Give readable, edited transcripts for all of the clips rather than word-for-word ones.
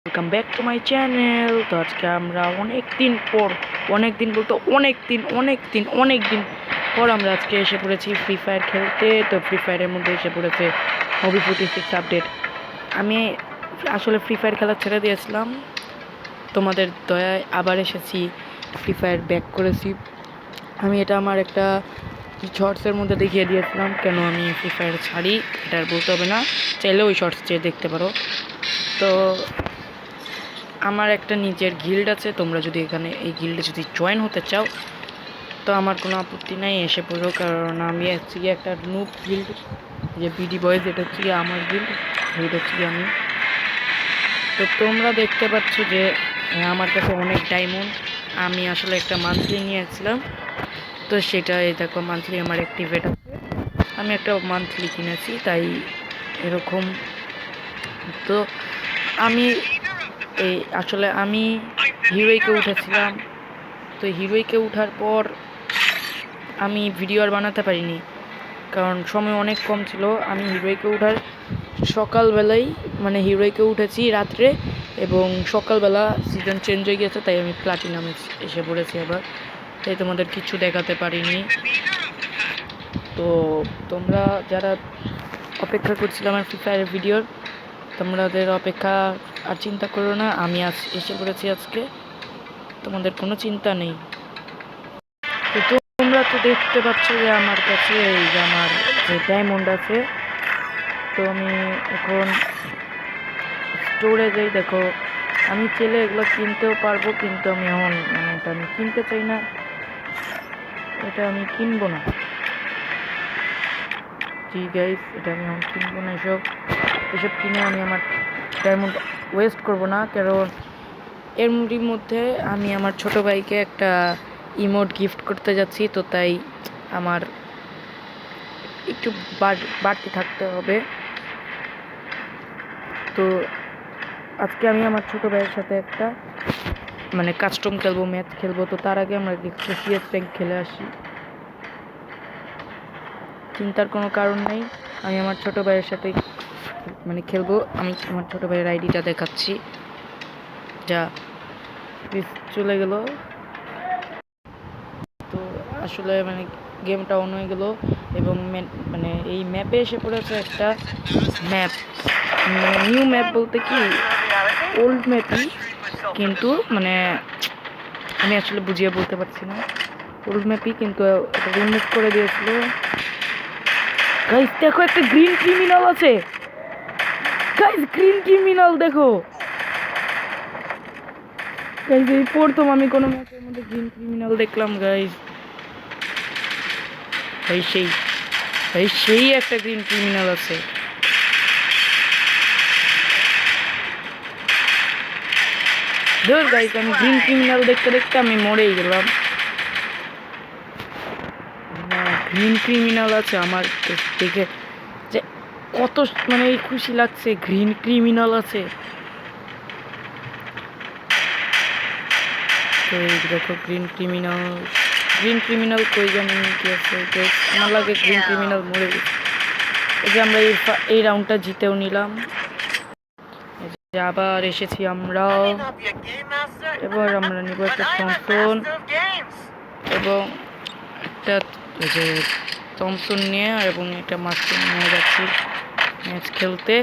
Welcome back to my channel. তো আজকে আমরা অনেক দিন পর আমরা আজকে এসে পড়েছি ফ্রি ফায়ার খেলতে। তো ফ্রি ফায়ারের মধ্যে এসে পড়েছে হবি 46 আপডেট। আমি আসলে ফ্রি ফায়ার খেলা ছেড়ে দিয়েছিলাম, তোমাদের দয়ায় আবার এসেছি, ফ্রি ফায়ার ব্যাক করেছি। আমি এটা আমার একটা শর্টসের মধ্যে দেখিয়ে দিয়েছিলাম কেন আমি ফ্রি ফায়ার ছাড়ি, এটা আর বলতে হবে না, চাইলে ওই শর্টস চেয়ে দেখতে পারো। তো আমার একটা নিজের গিল্ড আছে, তোমরা যদি এখানে এই গিল্ডে যদি জয়েন হতে চাও তো আমার কোনো আপত্তি নাই, এসে পড়ো। কারণ আমি হচ্ছে গিয়ে একটা নুব গিল্ড, যে বিডি বয়েজ, এটা হচ্ছে গিয়ে আমার গিল্ড, এটা হচ্ছে গিয়ে আমি। তো তোমরা দেখতে পাচ্ছ যে আমার কাছে অনেক ডায়মন্ড, আমি আসলে একটা মান্থলি নিয়েছিলাম, তো সেটা এই দেখো মান্থলি আমার অ্যাক্টিভেট আছে, আমি একটা মান্থলি কিনেছি তাই এরকম। তো আমি আসলে আমি হিরোইকে উঠেছিলাম, তো হিরোইকে উঠার পর আমি ভিডিও আর বানাতে পারিনি কারণ সময় অনেক কম ছিল। আমি হিরোইকে উঠার সকালবেলায় মানে হিরোইকে উঠেছি রাত্রে, এবং সকালবেলা সিজন চেঞ্জ হয়ে গেছে তাই আমি প্লাটিনামে এসে পড়েছি আবার, তাই তোমাদের কিছু দেখাতে পারিনি। তো তোমরা যারা অপেক্ষা করছিলাম আমার ফ্রি ফায়ারের ভিডিওর, তোমাদের অপেক্ষা আর চিন্তা করো না, আমি আজ এসে পড়েছি আজকে, তোমাদের কোনো চিন্তা নেই। তো তোমরা তো দেখতে পাচ্ছ যে আমার কাছে এই যে আমার যে ডায়মন্ড আছে, তো আমি এখন স্টোরে যাই। দেখো আমি চাইলে এগুলো কিনতেও পারবো, কিন্তু আমি এখন এটা আমি কিনতে চাই না, এটা আমি কিনবো না। জি গাইস, এটা আমি এখন কিনবো না, এসব কিনে আমি আমার ডায়মন্ড ওয়েস্ট করবো না। কারণ এর মধ্যে আমি আমার ছোট ভাইকে একটা ইমোট গিফট করতে যাচ্ছি, তো তাই আমার একটু বাড়তি থাকতে হবে। তো আজকে আমি আমার ছোট ভাইয়ের সাথে একটা মানে কাস্টম খেলবো, ম্যাচ খেলবো। তো তার আগে আমরা একটু সিএস র্যাঙ্ক খেলে আসি, চিন্তার কোনো কারণ নেই। আমি আমার ছোট ভাইয়ের সাথে মানে খেলবো, আমি আমার ছোট ভাইয়ের আইডিটা দেখাচ্ছি, যা চলে গেল। তো আসলে মানে গেমটা অন হয়ে গেল, এবং মানে এই ম্যাপে এসে পড়েছে একটা ম্যাপ, মানে নিউ ম্যাপ বলতে কি ওল্ড ম্যাপই, কিন্তু মানে আমি আসলে বুঝিয়ে বলতে পারছি না, ওল্ড ম্যাপই কিন্তু এটা রিমুভ করে দিয়েছিল। গাইস দেখো একটা গ্রিন ক্রিমিনাল আছে, গাইস গ্রিন ক্রিমিনাল দেখো গাইস, এই প্রথম আমি কোনো ম্যাচের মধ্যে গ্রিন ক্রিমিনাল দেখলাম গাইস। সেই একটা গ্রিন ক্রিমিনাল আছে। ধর গাইস, আমি গ্রিন ক্রিমিনাল দেখতে দেখতে আমি মরেই গেলাম। গ্রিন ক্রিমিনাল আছে আমার দেখে যে কত মানে খুশি লাগছে, গ্রিন ক্রিমিনাল আছে। তো এই দেখো গ্রিন ক্রিমিনাল কই জানি কি আছে, আমার লাগে গ্রিন ক্রিমিনাল মরে গেছে। এই যে আমরা এই রাউন্ডটা জিতেও নিলাম, আবার এসেছি আমরা। এবার আমরা নিব একটা থমসন এবং একটা যে থমসন নিয়ে, এবং একটা মাশরুম নিয়ে যাচ্ছি ম্যাচ খেলতে।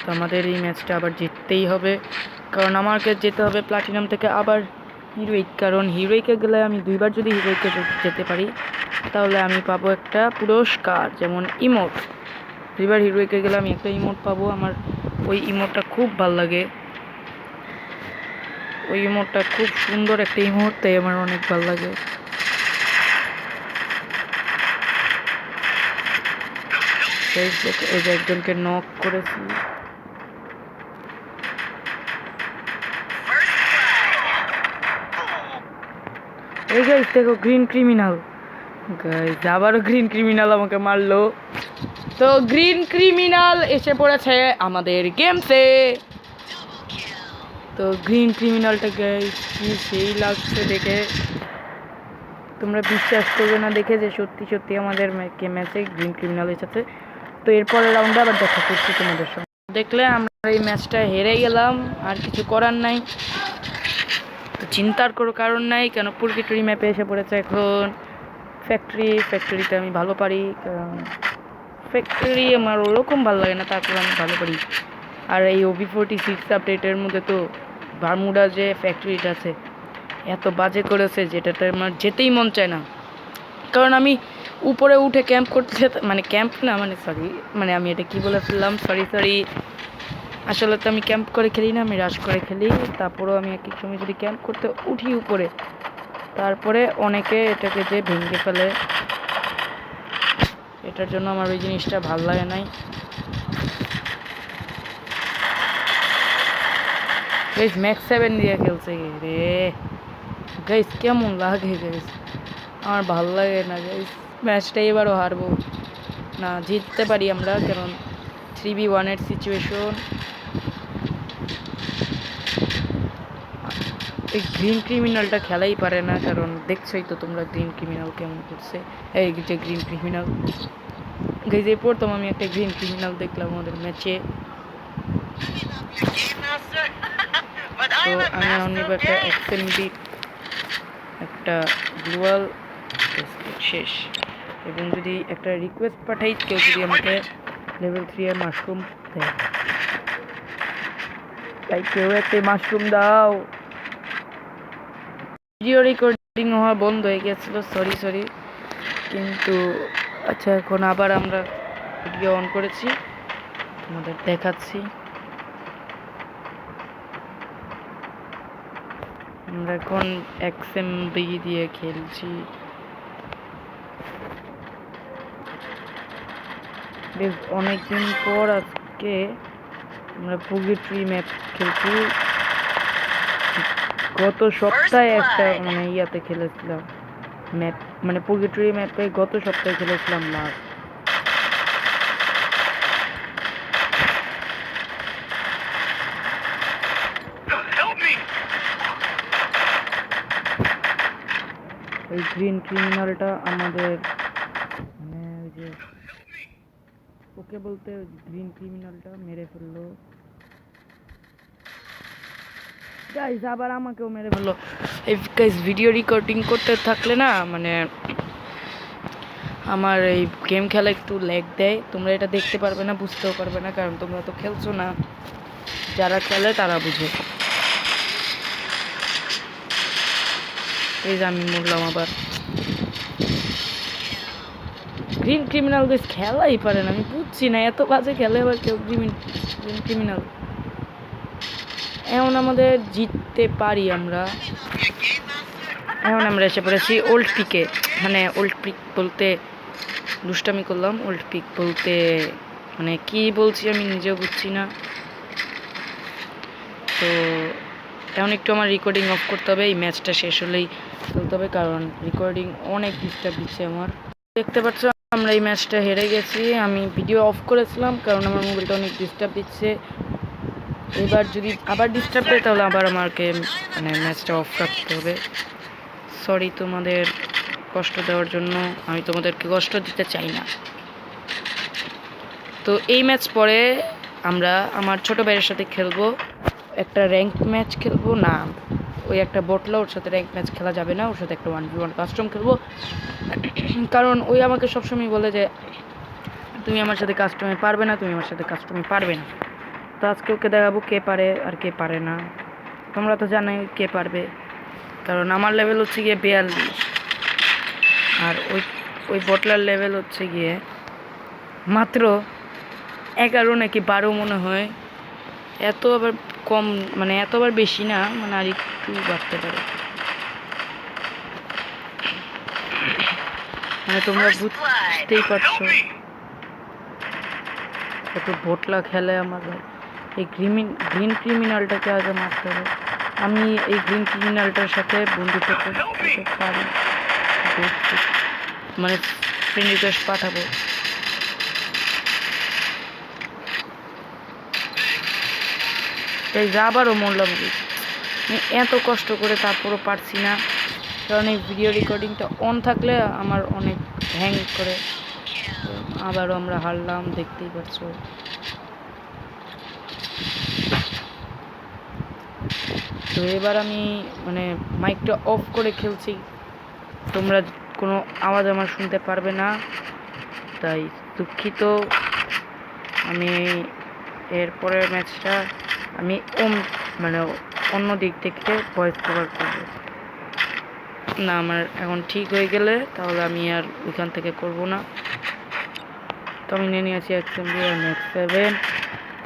তো আমাদের এই ম্যাচটা আবার জিততেই হবে, কারণ আমাকে যেতে হবে প্লাটিনাম থেকে আবার হিরোইক, কারণ হিরোইকে গেলে আমি দুইবার যদি হিরোইকে যেতে পারি তাহলে আমি পাবো একটা পুরস্কার, যেমন ইমোট। দুইবার হিরোইকে গেলে আমি একটা ইমোট পাবো, আমার ওই ইমোটটা খুব ভাল লাগে, ওই ইমোটটা খুব সুন্দর একটা ইমোট, তাই আমার অনেক ভাল লাগে। এই যে একজনকে নক করেছি, এই গাইস দেখো গ্রিন ক্রিমিনাল, গাইস আবারও গ্রিন ক্রিমিনাল আমাকে মারলো। তো গ্রিন ক্রিমিনাল এসে পড়েছে আমাদের গেমসে। তো গ্রিন ক্রিমিনালটা গাইস কি সেই লাগছে দেখে, তোমরা বিশ্বাস করবে না দেখে যে সত্যি সত্যি আমাদের ম্যাচে গ্রিন ক্রিমিনাল এসেছে। তো এরপরের রাউন্ডে আবার দেখা করছি তোমাদের সঙ্গে। দেখলে আমরা এই ম্যাচটা হেরে গেলাম, আর কিছু করার নাই। তো চিন্তার কোনো কারণ নাই, কেন পুরগেটরি ম্যাপে এসে পড়েছে এখন ফ্যাক্টরিতে আমি ভালো পারি, কারণ ফ্যাক্টরি আমার ওরকম ভালো লাগে না, তারপর আমি ভালো পারি। আর এই OB46 আপডেটের মধ্যে তো বারমুডা যে ফ্যাক্টরিটা আছে এত বাজে করেছে, যেটাতে আমার যেতেই মন চায় না। কারণ আমি উপরে উঠে ক্যাম্প করতে, মানে ক্যাম্প না, মানে আমি এটা কি বলে ফেললাম, সরি। আসলে তো আমি ক্যাম্প করে খেলি না, আমি রাশ করে খেলি। তারপরেও আমি এক এক সময় যদি ক্যাম্প করতে উঠি উপরে, তারপরে অনেকে এটাকে যে ভেঙে ফেলে, এটার জন্য আমার ওই জিনিসটা ভাল লাগে নাই। গাইস ম্যাক্স 7 দিয়ে খেলছে রে গাইস, কেমন লাগে গাইস, আমার ভাল লাগে না গাইস। ম্যাচটা এবারও হারবো না, জিততে পারি আমরা, কারণ 3v1 সিচুয়েশন। এই গ্রিন ক্রিমিনালটা খেলাই পারে না, কারণ দেখছোই তো তোমরা গ্রিন ক্রিমিনাল কেমন করছে। এই যে গ্রিন ক্রিমিনাল গাইস, এই প্রথম আমি একটা গ্রিন ক্রিমিনাল দেখলাম আমাদের ম্যাচে। তো আমি অনিব একটা XMB একটা গ্লোয়াল শেষ, এবং যদি একটা রিকোয়েস্ট পাঠাই কেউ যদি আমাকে লেভেল 3 এর মাশরুম দেয়, তাই কেউ একটা মাশরুম দাও। ভিডিও রেকর্ডিং হওয়া বন্ধ হয়ে গেছিল, সরি, কিন্তু আচ্ছা এখন আবার আমরা ভিডিও অন করেছি, তোমাদের দেখাচ্ছি। আমরা এখন XMB দিয়ে খেলছি। বেশ অনেকদিন পর আজকে আমরা পুরগেটরি ম্যাপ খেলছি। গত সপ্তাহে একটা মানে ইয়াতে খেলেছিলাম ম্যাপ, মানে পুরগেটরি ম্যাপে গত সপ্তাহে খেলেছিলাম লাস্ট। এই গ্রিন ক্রিমিনালটা আমাদের, মানে ওই যে ওকে বলতে গ্রিন ক্রিমিনালটা মেরে ফেললো গাইস, আবার আমাকেও মেরে ফেললো। এই গাইস ভিডিও রেকর্ডিং করতে থাকলে না, মানে আমার এই গেম খেলা একটু ল্যাগ দেয়। তোমরা এটা দেখতে পারবে না, বুঝতেও পারবে না, কারণ তোমরা তো খেলছো না। যারা খেলে তারা বুঝে। এই যে আমি মরলাম আবার। গ্রিন ক্রিমিনাল গাইস খেলাই পারে না, আমি বুঝছি না, এত বাজে খেলে আবার কেউ গ্রিন ক্রিমিনাল। এখন আমাদের জিততে পারি আমরা। এখন আমরা এসে পড়েছি ওল্ড পিকে, মানে ওল্ড পিক বলতে দুষ্টামি করলাম, ওল্ড পিক বলতে মানে কি বলছি আমি নিজেও বুঝছি না। তো এখন একটু আমার রেকর্ডিং অফ করতে হবে, এই ম্যাচটা শেষ হলেই খেলতে হবে, কারণ রেকর্ডিং অনেক ডিস্টার্ব দিচ্ছে আমার। দেখতে পাচ্ছ আমরা এই ম্যাচটা হেরে গেছি। আমি ভিডিও অফ করেছিলাম কারণ আমার মোবাইলটা অনেক ডিস্টার্ব দিচ্ছে। এবার যদি আবার ডিস্টার্ব দেয় তাহলে আবার আমাকে মানে ম্যাচটা অফ রাখতে হবে। সরি তোমাদের কষ্ট দেওয়ার জন্য, আমি তোমাদেরকে কষ্ট দিতে চাই না। তো এই ম্যাচ পরে আমরা আমার ছোটো ভাইয়ের সাথে খেলবো, একটা র্যাঙ্ক ম্যাচ খেলবো না, ওই একটা বটলা, ওর সাথে র্যাঙ্ক ম্যাচ খেলা যাবে না, ওর সাথে একটা 1v1 কাস্টম খেলবো। কারণ ওই আমাকে সবসময় বলে যে তুমি আমার সাথে কাস্টমে পারবে না, তুমি আমার সাথে কাস্টমে পারবে না। তো আজকে ওকে দেখাবো কে পারে আর কে পারে না। তোমরা তো জানোই কে পারবে, কারণ আমার লেভেল হচ্ছে গিয়ে 42, আর ওই বটলার লেভেল হচ্ছে গিয়ে মাত্র 11 নাকি 12 মনে হয়। এত আবার কম, মানে এত আবার বেশি না, মানে আর একটু বাড়তে পারে। মানে তোমরা বুঝতেই পারছো কত বটলা খেলে আমার ভাই। এই গ্রিন ক্রিমিনালটাকে আগে মারতে হবে। আমি এই গ্রিন ক্রিমিনালটার সাথে বন্ধুত্ব করতে পারি, মানে ফ্রেন্ড রিকোয়েস্ট পাঠাবো। তাই আবারও মরলাম, এত কষ্ট করে তারপরও পারছি না, কারণ এই ভিডিও রেকর্ডিংটা অন থাকলে আমার অনেক হ্যাং করে। আবারও আমরা হারলাম, দেখতেই পাচ্ছ। তো এবার আমি মানে মাইকটা অফ করে খেলছি, তোমরা কোনো আওয়াজ আমার শুনতে পারবে না, তাই দুঃখিত। আমি এরপরের ম্যাচটা আমি মানে অন্য দিক থেকে ভয়েস কভার করবো না। আমার এখন ঠিক হয়ে গেলে তাহলে আমি আর ওইখান থেকে করব না। তো আমি নিয়ে নিয়েছি XMB আর ম্যাক্স 7।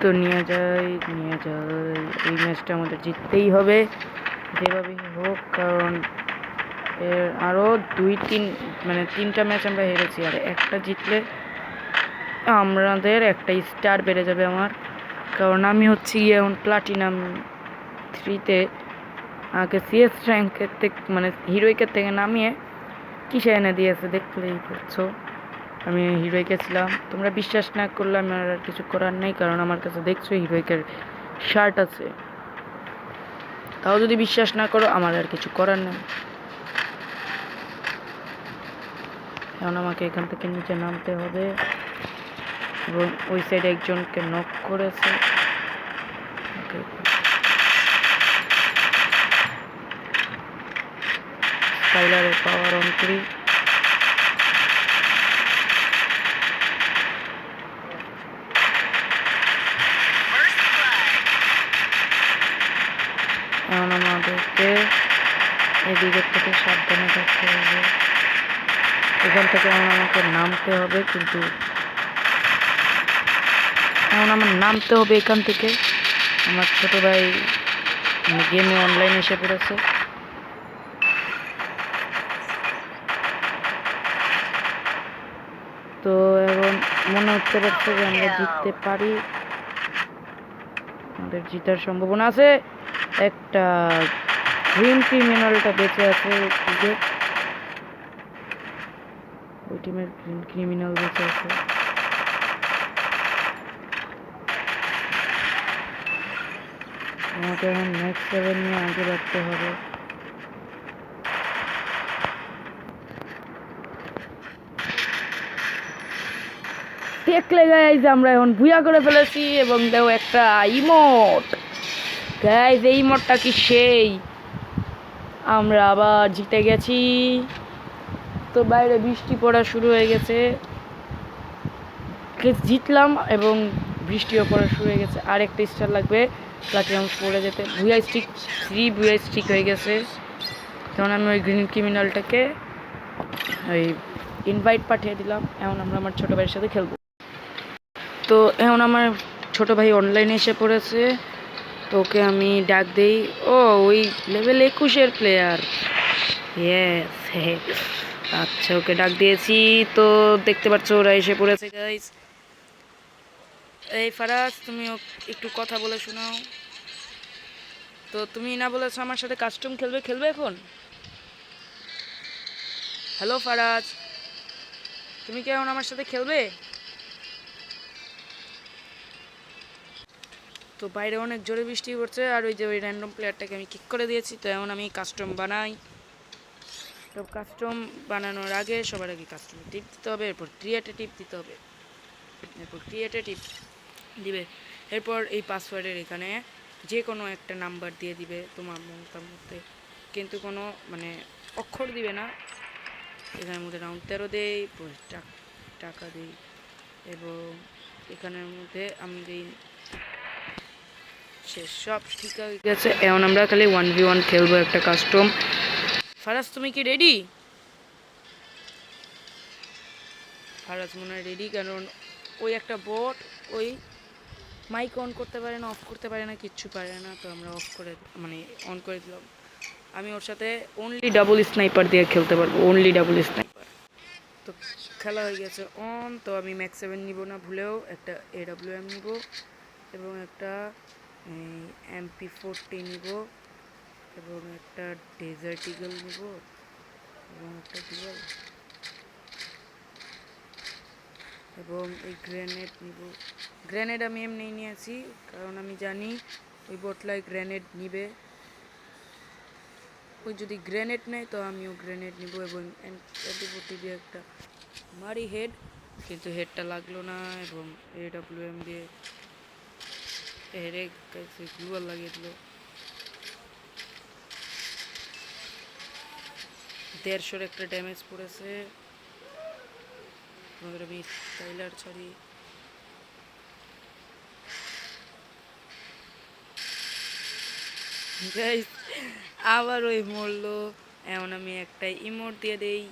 তো নিয়ে যাই। এই ম্যাচটা আমাদের জিততেই হবে যেভাবেই হোক, কারণ এর আরও 3টা ম্যাচ আমরা হেরেছি, আর একটা জিতলে আমাদের একটা স্টার বেড়ে যাবে আমার, কারণ আমি হচ্ছি এখন প্লাটিনাম 3-তে। আগে CS র্যাঙ্কের থেকে মানে হিরোইকের থেকে নামিয়ে কিসে এনে দিয়েছে দেখলেই করছো। আমি হিরোইকে ছিলাম, তোমরা বিশ্বাস না করলে আমার আর কিছু করার নেই, কারণ আমার কাছে দেখছো হিরোইকের শার্ট আছে। তাও যদি বিশ্বাস না করো আমার আর কিছু করার নেই। এখন আমাকে এখান থেকে নিচে নামতে হবে, এবং ওই সাইডে একজনকে নক করেছে। স্কাইলারের পাওয়ার অন করি। এখন আমাদেরকে এদিকের থেকে সাবধানে থাকতে হবে। এখান থেকে এখন আমাকে নামতে হবে, কিন্তু এখন আমার নামতে হবে এখান থেকে। আমার ছোট ভাই গেমে অনলাইনে এসে পড়েছে। তো এখন মনে হতে পারছে যে আমরা জিততে পারি, আমাদের জিতার সম্ভাবনা আছে। একটা গ্রিন ক্রিমিনালটা বেঁচে আছে, ওই টিমের গ্রিন ক্রিমিনাল বেঁচে আছে। আমাকে এখন ম্যাক্স 7 নিয়ে আগে বাড়তে হবে। দেখলে গাইজ আমরা এখন ভুয়া করে ফেলেছি, এবং দেখো একটা ইমোট। গাইজ এই ইমোটটা কি সেই, আমরা আবার জিতে গেছি। তো বাইরে বৃষ্টি পড়া শুরু হয়ে গেছে, জিতলাম এবং বৃষ্টিও পড়া শুরু হয়ে গেছে। আর একটা স্টার লাগবে প্লাটিনাম 4-এ যেতে। ভুয়া স্টিক 3 ভুয়া স্টিক হয়ে গেছে, তখন আমি ওই গ্রিন ক্রিমিনালটাকে ওই ইনভাইট পাঠিয়ে দিলাম। এখন আমরা আমার ছোটো ভাইয়ের সাথে খেলবো। তো এখন আমার ছোটো ভাই অনলাইনে এসে পড়েছে, তো ওকে আমি ডাক দিই। ও ওই লেভেল 21-এর প্লেয়ার, ইয়েস। আচ্ছা ওকে ডাক দিয়েছি, তো দেখতে পাচ্ছ ওরা এসে পড়েছে গাইস। এই ফারাজ তুমি একটু কথা বলে শোনাও। তো তুমি না বলেছো আমার সাথে কাস্টম খেলবে এখন। হ্যালো ফারাজ, তুমি কি এখন আমার সাথে খেলবে? তো বাইরে অনেক জোরে বৃষ্টি পড়ছে, আর ওই যে ওই র্যান্ডম প্লেয়ারটাকে আমি কিক করে দিয়েছি। তো এখন আমি কাস্টম বানাই। তো কাস্টম বানানোর আগে সবার আগে কাস্টমে টিপ দিতে হবে, এরপর ক্রিয়েটে টিপ দিতে হবে, এরপর ক্রিয়েটে টিপ দিবে। এরপর এই পাসওয়ার্ডের এখানে যে কোনো একটা নাম্বার দিয়ে দিবে তোমার মতার মধ্যে, কিন্তু কোনো মানে অক্ষর দিবে না। এখানের মধ্যে রাউন্ড 13 দেই, টাকা দিই, এবং এখানের মধ্যে আমি দিই শেষ। সব ঠিক হয়ে গেছে। এখন আমরা খালি 1v1 খেলবো একটা কাস্টম। ফারাজ তুমি কি রেডি? ফারাজ মনে হয় রেডি, কারণ ওই একটা বট ওই মাইক অন করতে পারে না, অফ করতে পারে না, কিচ্ছু পারে না। তো আমরা অন করে দিলাম। আমি ওর সাথে অনলি ডাবল স্নাইপার দিয়ে খেলতে পারবো, অনলি ডাবল স্নাইপার। তো খেলা হয়ে গেছে অন। তো আমি ম্যাক্স 7 নিব না ভুলেও, একটা AWM নিব, এবং একটা MP40 নিব, এবং একটা ডেজার্ট ইগল নিব, এবং একটা ডিওয়াল, এবং এই গ্রেনেড নিব। গ্রেনেড আমি এমনি নিয়েছি, কারণ আমি জানি ওই বটলায় গ্রেনেড নিবে। ওই যদি গ্রেনেড নেয় তো আমিও গ্রেনেড নিব, এবং MP40 দিয়ে একটা মারি হেড, কিন্তু হেডটা লাগলো না, এবং AWM দিয়ে হেরে গ্লুয়াল লাগিয়ে দিল। 150 একটা ড্যামেজ পড়েছে। তোমাদের আমি স্টাইলার ছাড়ি। গাইস আবার ওই মরলো। এমন আমি একটা ইমোট দিয়ে দেই।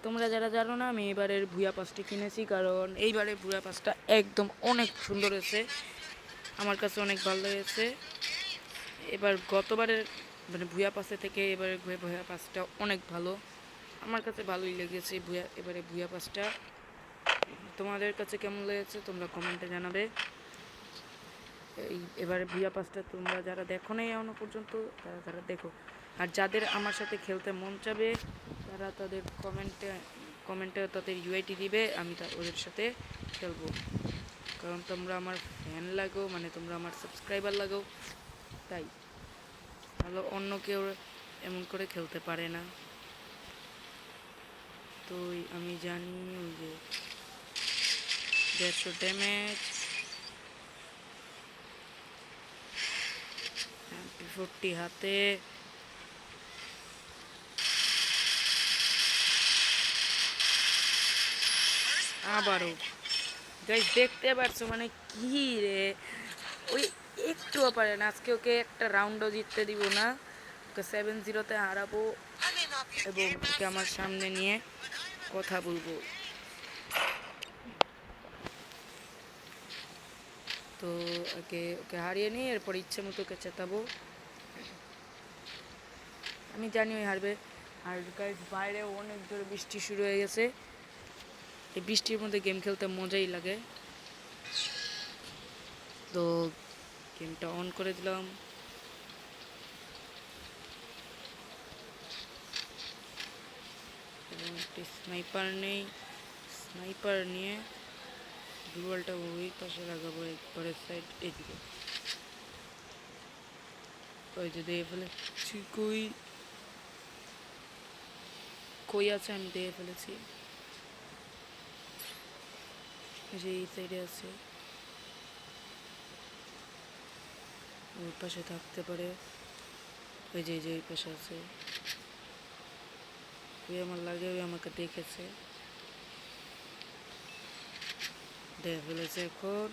তোমরা যারা জানো না, আমি এবারের ভুয়া পাসটি কিনেছি, কারণ এইবারে ভুয়া পাসটা একদম অনেক সুন্দর হয়েছে, আমার কাছে অনেক ভালো লেগেছে। এবার গতবারের মানে ভুয়া পাসে থেকে এবারের ভুয়া পাসটা অনেক ভালো, আমার কাছে ভালোই লেগেছে এবারে ভুয়া পাসটা। তোমাদের কাছে কেমন লেগেছে তোমরা কমেন্টে জানাবে। এবারে ভুয়া পাসটা তোমরা যারা দেখো নাই এখনো পর্যন্ত, তারা দেখো। আর যাদের আমার সাথে খেলতে মন চাবে তারা তাদের কমেন্টে তাদের ইউআইটি দিবে, আমি ওদের সাথে খেলবো। কারণ তোমরা আমার ফ্যান লাগো, মানে তোমরা আমার সাবস্ক্রাইবার লাগো, তাই। তাহলে অন্য কেউ এমন করে খেলতে পারে না। তো আমি জানি ওই যে 150 ড্যামেজ, 40 হাতে, আবারও গাইস দেখতে পারছো মানে কি রে, ওই একটুও পারে না। আজকে ওকে একটা রাউন্ডও জিততে দিব না, ওকে 7-0-তে হারাবো এবং ওকে আমার সামনে নিয়ে কথা বলবো। তো ওকে হারিয়ে নিয়ে এরপর ইচ্ছে মতো ওকে চেতাবো। আমি জানি ওই হারবে। আর গাইস বাইরে অনেক জোরে বৃষ্টি শুরু হয়ে গেছে, এই বৃষ্টির মধ্যে গেম খেলতে মজাই লাগে। তো গেমটা অন করে দিলাম। এবং একটি স্নাইপার নিয়ে দুয়ালটা ওই পাশে লাগাবো, একবারে সাইড এদিকে। ওই যে দিয়ে ফেলেছি, কই আছে, আমি দিয়ে ফেলেছি, যে এই সাইডে আছে, ওই পাশে থাকতে পারে। ওই যে এই পাশে আছে, ওই আমার লাগে, ওই আমাকে দেখেছে, দেখে ফেলেছে। এখন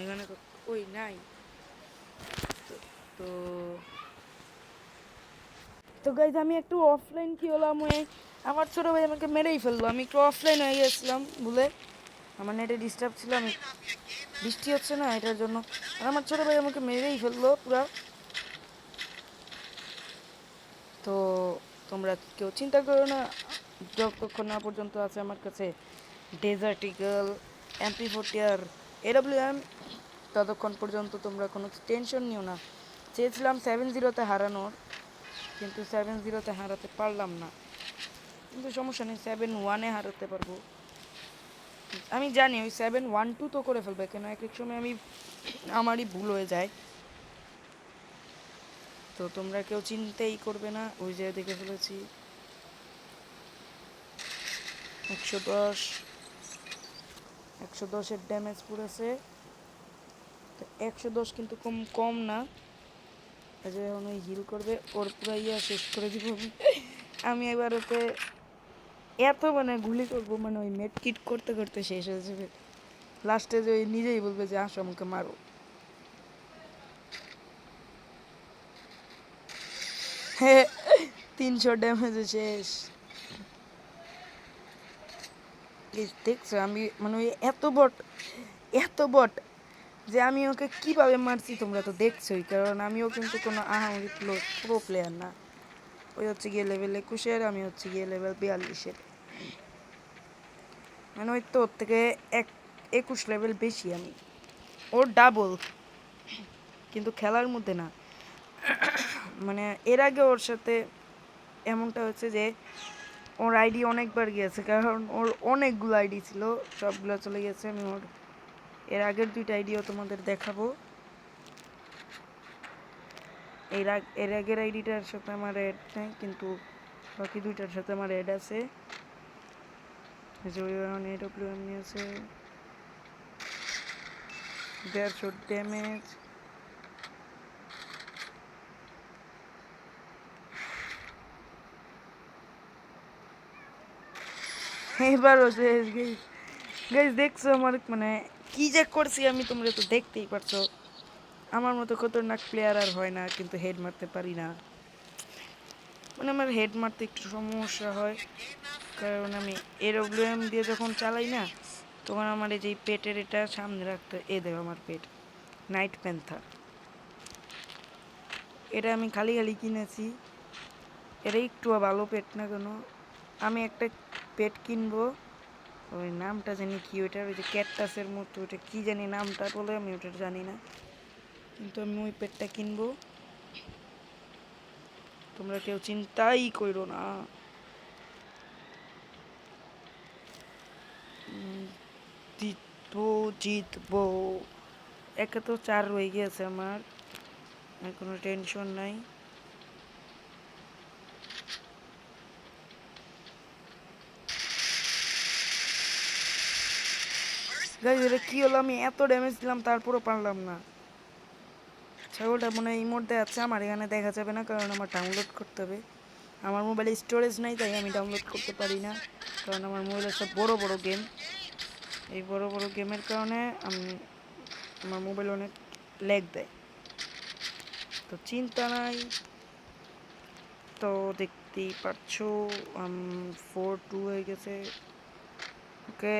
এখানে ওই নাই। তো তো গাইজ আমি একটু অফলাইন কি হলাম, ওই আমার ছোটো ভাই আমাকে মেরেই ফেললো। আমি একটু অফলাইন হয়ে গেছিলাম বলে, আমার নেটে ডিস্টার্ব ছিল, আমি বৃষ্টি হচ্ছে না এটার জন্য। আর আমার ছোটো ভাই আমাকে মেরেই ফেললো পুরা। তো তোমরা কেউ চিন্তা করো না, যতক্ষণ না পর্যন্ত আছে আমার কাছে ডেজার্ট ইগল, MP40 আর AWM, ততক্ষণ পর্যন্ত তোমরা কোনো টেনশন নিও না। চেয়েছিলাম 7-0-তে হারানোর, কিন্তু 7-0-তে হারাতে পারলাম না, কিন্তু সমস্যা নেই, 7-1-এ হারাতে পারবো। আমি জানি ওই 7-1-2 তো করে ফেলবে, কেন এক এক সময় আমারই ভুল হয়ে যায়। তো তোমরা কেউ চিন্তাই করবে না। ওই যে দেখে ফেলেছি 110-110-এর ড্যামেজ পড়েছে। তো 110 কিন্তু কম না। যে এখন ওই হিল করবে, ওর পুরো শেষ করে দিব আমি এবার ওকে এত মানে গুলি করবো, মানে ওই মেট কিট করতে করতে শেষ হয়ে যাবে। লাস্টে যে ওই নিজেই বলবে যে আসো আমাকে মারো। 300 ড্যামেজে শেষ। দেখছো আমি মানে ওই এত বট যে আমি ওকে কিভাবে মারছি তোমরা তো দেখছোই, কারণ আমিও কিন্তু কোনো আহামরি প্রো প্লেয়ার না। ওই হচ্ছে গিয়ে লেভেল 21-এর, আমি হচ্ছে গিয়ে লেভেল 42-এর, মানে ওই তো ওর থেকে 21 লেভেল বেশি আমি, ওর ডাবল, কিন্তু খেলার মধ্যে না। মানে এর আগে ওর সাথে এমনটা হচ্ছে যে ওর আইডি অনেকবার গিয়েছে, কারণ ওর অনেকগুলো আইডি ছিল, সবগুলো চলে গেছে। আমি ওর এর আগের 2টা আইডিও তোমাদের দেখাবো। এর আগের আইডিটার সাথে আমার অ্যাড নেই, কিন্তু বাকি 2টার সাথে আমার অ্যাড আছে। যে ওই AWM নিয়েছে, 150 ড্যামেজ। এবারও শেষ গাইস। গাইস দেখছো আমার মানে কি যে করছি আমি, তোমরা তো দেখতেই পারছো। আমার মতো খতরনাক প্লেয়ার আর হয় না, কিন্তু হেড মারতে পারি না। মানে আমার হেড মারতে একটু সমস্যা হয়, কারণ আমি এরোপ্লেন দিয়ে যখন চালাই না, তখন আমার এই যে পেটের এটা সামনে রাখতে, দেখো আমার পেট নাইট প্যান্থার, এটা আমি খালি খালি কিনেছি। এটা একটু ভালো পেট না কেন, আমি একটা পেট কিনবো, ওই নামটা জানি কি, ওইটার ওই যে ক্যাকটাসের মতো, ওইটা কি জানি নামটা বলে, আমি ওটা জানি না, কিন্তু আমি ওই পেটটা কিনবো। তোমরা কেউ চিন্তাই করো না। জিতবো জিতবো। একে তো 4 রয়ে গিয়েছে আমার, আর কোনো টেনশন নাই। গাইস এটা কি হলো, আমি এত ড্যামেজ দিলাম তারপরও পারলাম না। ছাগলটা মনে হয় ইমোট দেখাচ্ছে, আমার এখানে দেখা যাবে না, কারণ আমার ডাউনলোড করতে হবে। আমার মোবাইলে স্টোরেজ নাই, তাই আমি ডাউনলোড করতে পারি না, কারণ আমার মোবাইলে সব বড় বড় গেম। এই বড় বড় গেমের কারণে আমার মোবাইল অনেক ল্যাগ দেয়। তো চিন্তা নাই, তো দেখতেই পাচ্ছ 4-2 হয়ে গেছে। ওকে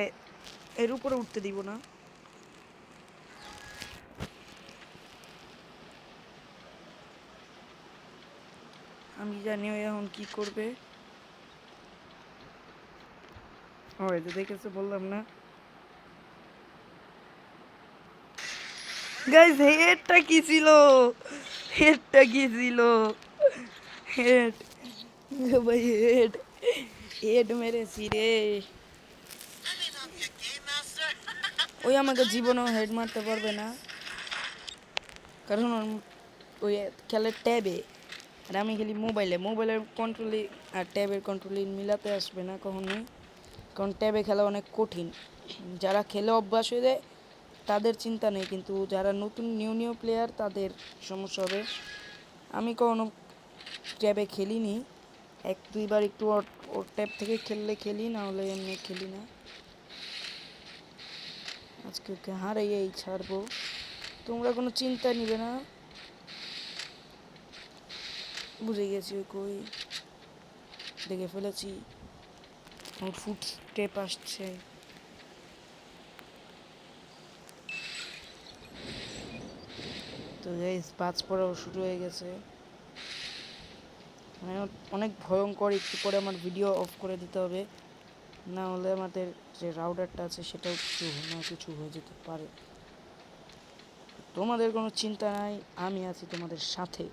এর উপরে উঠতে দিব না। আমি জানি ও এখন কি করবে। ও এই যে দেখেছো, বললাম না গাইস, হেডটা কি ছিল, হেডটা কি ছিল, হেড ভাই, হেড হেড মেরেছি রে। ওই আমাকে জীবনেও হেড মারতে পারবে না, কারণ ওই খেলে ট্যাবে, আর আমি খেলি মোবাইলে। মোবাইলের কন্ট্রোলে আর ট্যাবের কন্ট্রোলে মিলাতে আসবে না কখনোই, কারণ ট্যাবে খেলা অনেক কঠিন। যারা খেলে অভ্যাস হয়ে যায় তাদের চিন্তা নেই, কিন্তু যারা নতুন নিউ প্লেয়ার তাদের সমস্যা হবে। আমি কখনো ট্যাবে খেলিনি, 1-2বার একটু ওর ট্যাব থেকে খেললে খেলি, না হলে এমনি খেলি না। আজকে ওকে হারাইয়েই ছাড়বো, তোমরা কোনো চিন্তা নিবে না। বুঝে গেছি ওই কই, দেখে ফেলেছি, ওর ফুট স্টেপ আসছে। তো গাইস 5 পড়াও শুরু হয়ে গেছে, মানে অনেক ভয়ঙ্কর। একটু পরে আমার ভিডিও অফ করে দিতে হবে, না হলে আমাদের যে রাউটারটা আছে সেটাও কিছু হয়ে যেতে পারে। তোমাদের কোনো চিন্তা নাই, আমি আছি তোমাদের সাথে।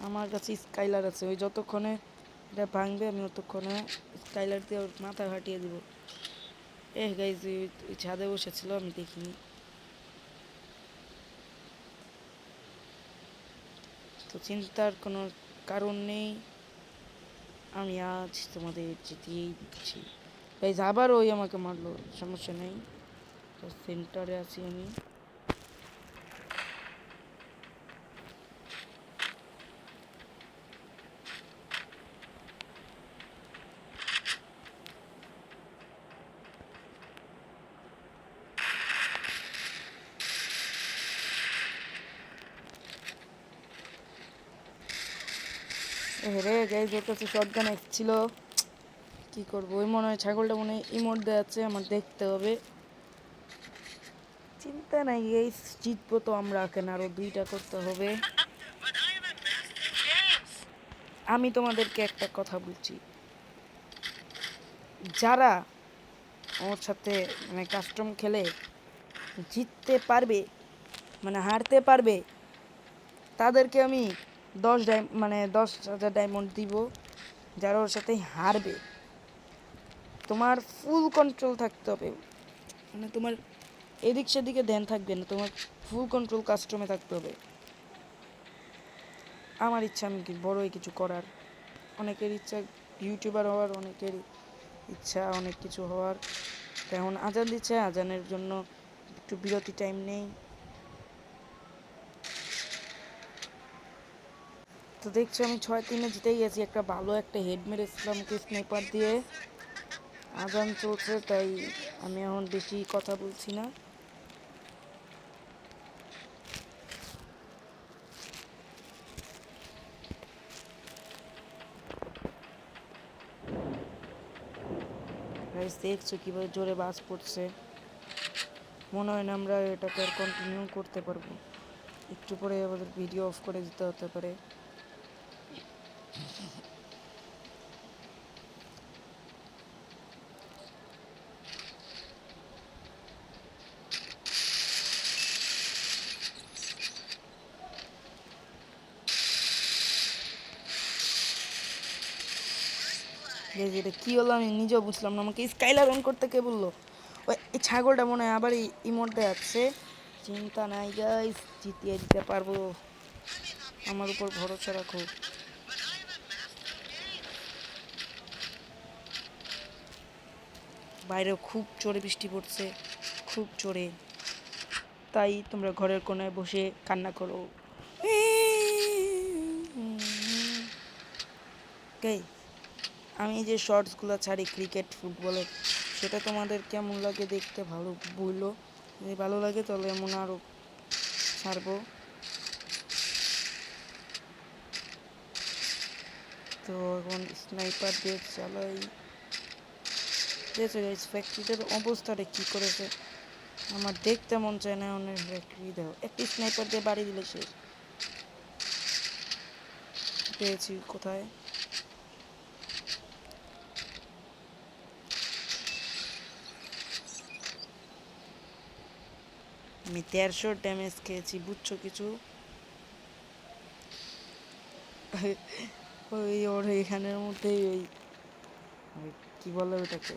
আমার কাছে স্কাইলার আছে, ওই যতক্ষণে এটা ভাঙবে আমি ততক্ষণে স্কাইলার দিয়ে ওর মাথা ফাটিয়ে দিব। গাইজ ওই ছাদে বসেছিল, আমি দেখিনি। তো চিন্তার কোনো কারণ নেই, আমি আজ তোমাদের জিতিয়েই দিচ্ছি। গাইজ আবার ওই আমাকে মারলো, সমস্যা নেই, তো সেন্টারে আছি আমি। রে গাইজ ওর কাছে শটগান ছিল, কি করবো। ওই মনে হয় ছাগলটা মনে হয় ইমোট দেওয়াচ্ছে, আমার দেখতে হবে। চিন্তা নাই গাইজ, জিতবো তো আমরা, কেন আরো 2টা করতে হবে। আমি তোমাদেরকে একটা কথা বলছি, যারা ওর সাথে মানে কাস্টম খেলে জিততে পারবে, মানে হারতে পারবে, তাদেরকে আমি 10,000 ডায়মন্ড দিব। যারা ওর সাথে হারবে, তোমার ফুল কন্ট্রোল থাকতে হবে, মানে তোমার এদিক সেদিকে ধ্যান থাকবে না, তোমার ফুল কন্ট্রোল কাস্টমে থাকতে হবে। আমার ইচ্ছা আমি বড়ই কিছু করার, অনেকের ইচ্ছা ইউটিউবার হওয়ার, অনেকের ইচ্ছা অনেক কিছু হওয়ার। তো এখন আজান দিচ্ছে, আজানের জন্য একটু বিরতি টাইম নেই। তো দেখছো আমি 6-3 জিতেই গেছি, একটা ভালো একটা হেড মেরেছিলাম আমাকে স্নাইপার দিয়ে। আজান চলছে তাই আমি এখন বেশি কথা বলছি না। দেখছো কীভাবে জোরে বাজ পড়ছে, মনে হয় না আমরা এটাকে আর কন্টিনিউ করতে পারবো, একটু পরে আমাদের ভিডিও অফ করে দিতে হতে পারে। এটা কি হলো আমি নিজেও বুঝলাম না, আমাকে স্কাইলার অন করতে কে বললো? ওই এই ছাগলটা মনে হয় আবার ইমোটে আছে। চিন্তা নাই গাইস, জিতিয়ে দিতে পারবো, আমার উপর ভরসা রাখো। বাইরেও খুব জোরে বৃষ্টি পড়ছে, খুব জোরে, তাই তোমরা ঘরের কোনায় বসে কান্না করো। আমি যে শর্টসগুলো ছাড়ি ক্রিকেট ফুটবলের, সেটা তোমাদের কেমন লাগে দেখতে ভালো বললো, যদি ভালো লাগে তাহলে এমন আরও ছাড়বো। তো এখন স্নাইপার দিয়ে চালাই। ফ্যাক্টরিটার অবস্থাটা কী করেছে আমার দেখতে মন চায় না। অনেক ফ্যাক্টরি দাও, একটি স্নাইপার দিয়ে বাড়ি দিলে শেষ। পেয়েছি কোথায়? আমি 1300 ড্যামেজ খেয়েছি, বুঝছো কিছু? ওই ওর এখানের মধ্যেই ওই কি বলে ওটাকে,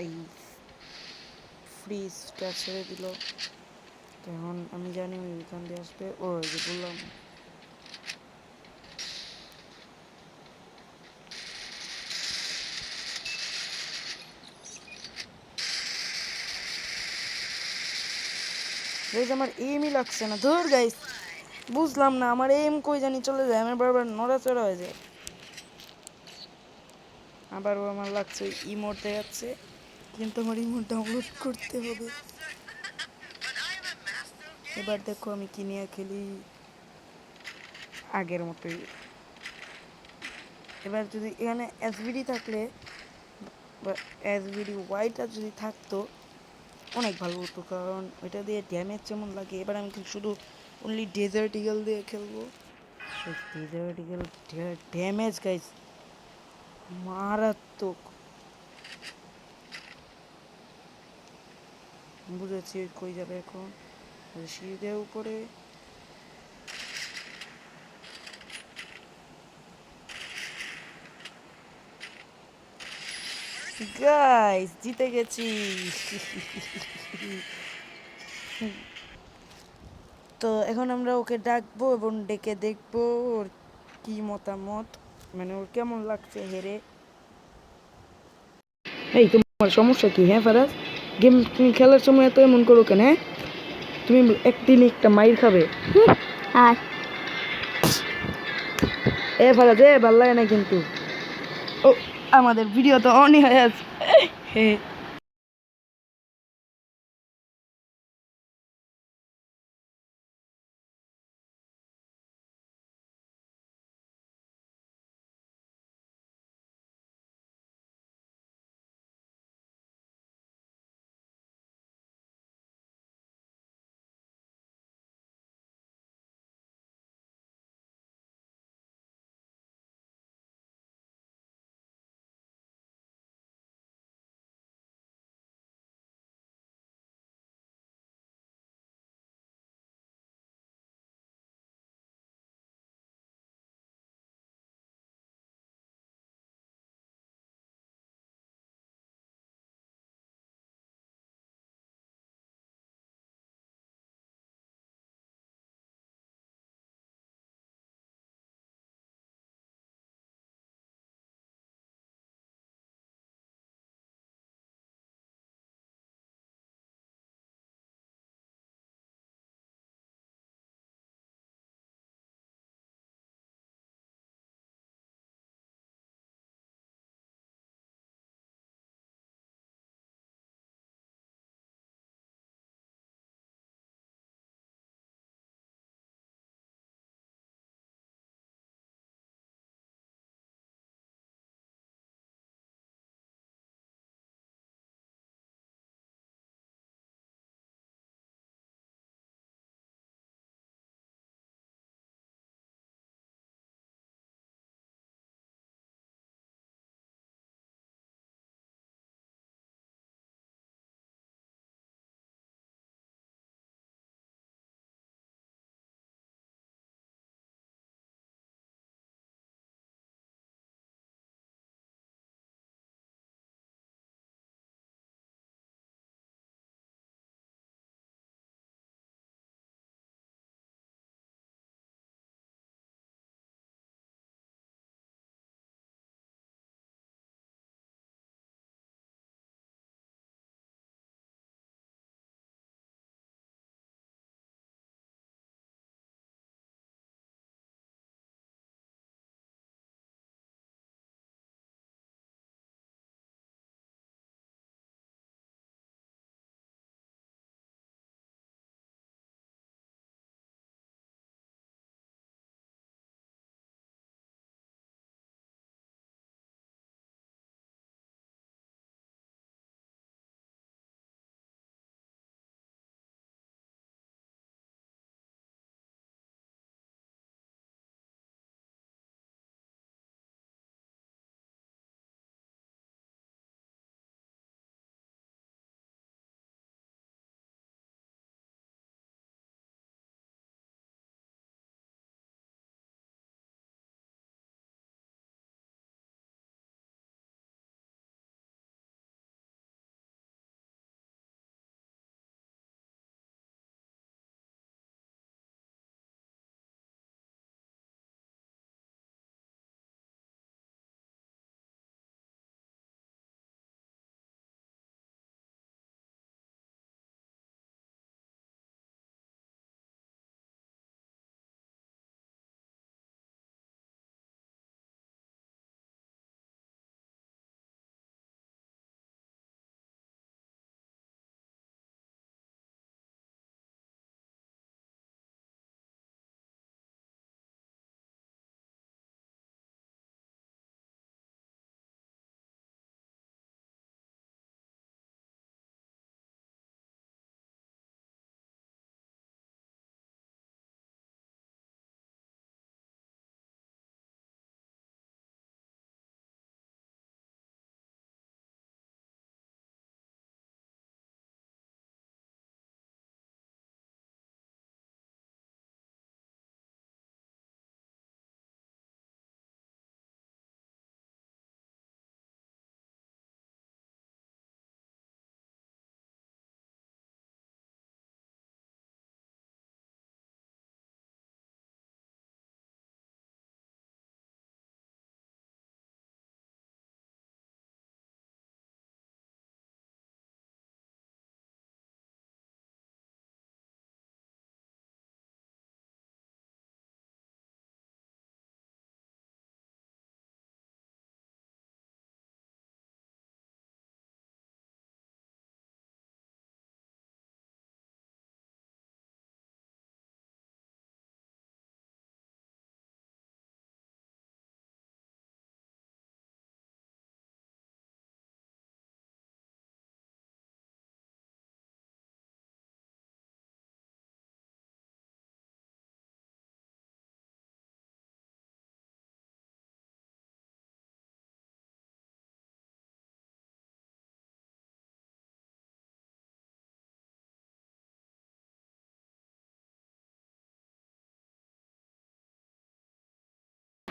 এই ফ্রিজটা ছেড়ে দিল। এখন আমি জানি ওই ওইখান দিয়ে আসবে। ও যে বললাম আমার এমই লাগছে না, ধর গাইস বুঝলাম না আমার এম কই জানি চলে যায়, আমার বারবার নড়াচড়া হয়ে যায়। আবারও আমার লাগছে ইমোট দেখাচ্ছে, কিন্তু আমার ইমোট ডাউনলোড করতে হবে। এবার দেখো আমি কি নিয়ে খেলি, আগের মতোই। এবার যদি এখানে এসবিডি থাকলে বা এসবিডি ওয়াইটা যদি থাকতো অনেক ভালো হতো, কারণ ওইটা দিয়ে ড্যামেজ যেমন লাগে। এবার আমি শুধু অনলি ডেজার্ট ইগল দিয়ে খেলবো। ডেজার্ট ইগল ড্যামেজ গাইস মারাত্মক। বুঝেছি কই যাবে এখন, সিঁড়ি উপরে। গাইস জিতে গেছি। তো এখন আমরা ওকে ডাকবো এবং ডেকে দেখবো ওর কি মতামত, মানে ওর কেমন লাগছে হেরে। এই তোমার সমস্যা কি? হ্যাঁ ফারাজ, গেম তুমি খেলার সময় এত এমন করো কেন? হ্যাঁ তুমি একদিন একটা মাইর খাবে। আর এ ফারাজ এ ভাল লাগে না কিন্তু। ও আমাদের ভিডিও তো অনই হয়ে আছে।